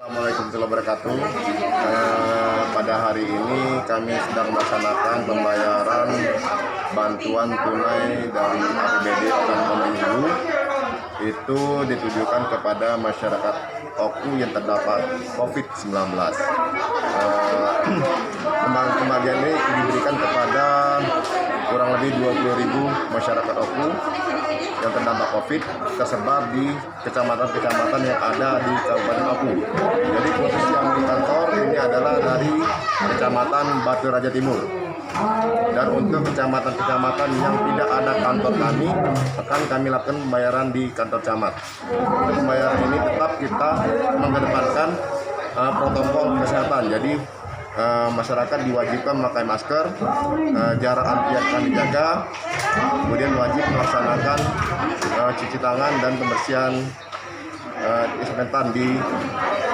Assalamualaikum warahmatullahi wabarakatuh. Pada hari ini kami sedang melaksanakan pembayaran bantuan tunai dari APBD tahun pemilu. Itu ditujukan kepada masyarakat Oku yang terdapat COVID-19. Kembalian ini diberikan kepada kurang lebih 20.000 masyarakat Oku yang terdampak COVID tersebar di kecamatan-kecamatan yang ada di Kabupaten Oku. Jadi khusus yang di kantor ini adalah dari Kecamatan Batu Raja Timur. Dan untuk kecamatan-kecamatan yang tidak ada kantor kami, akan kami lakukan pembayaran di kantor camat. Untuk pembayaran ini tetap kita mengedepankan protokol kesehatan. Jadi masyarakat diwajibkan memakai masker, jarak antrian kami jaga, kemudian wajib melaksanakan cuci tangan dan pembersihan disinfektan di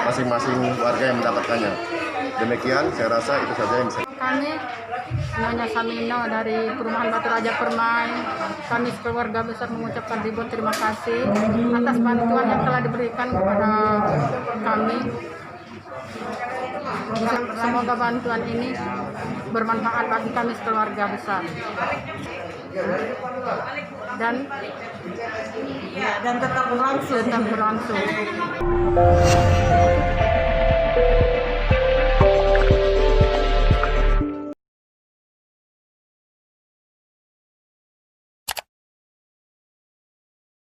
masing-masing warga yang mendapatkannya. Demikian, saya rasa itu saja yang bisa. Kami Nyonya Samino dari Perumahan Batu Raja Permai. Kami keluarga besar mengucapkan ribuan terima kasih atas bantuan yang telah diberikan kepada kami. Semoga bantuan ini bermanfaat bagi kami keluarga besar. Dan tetap berlangsung.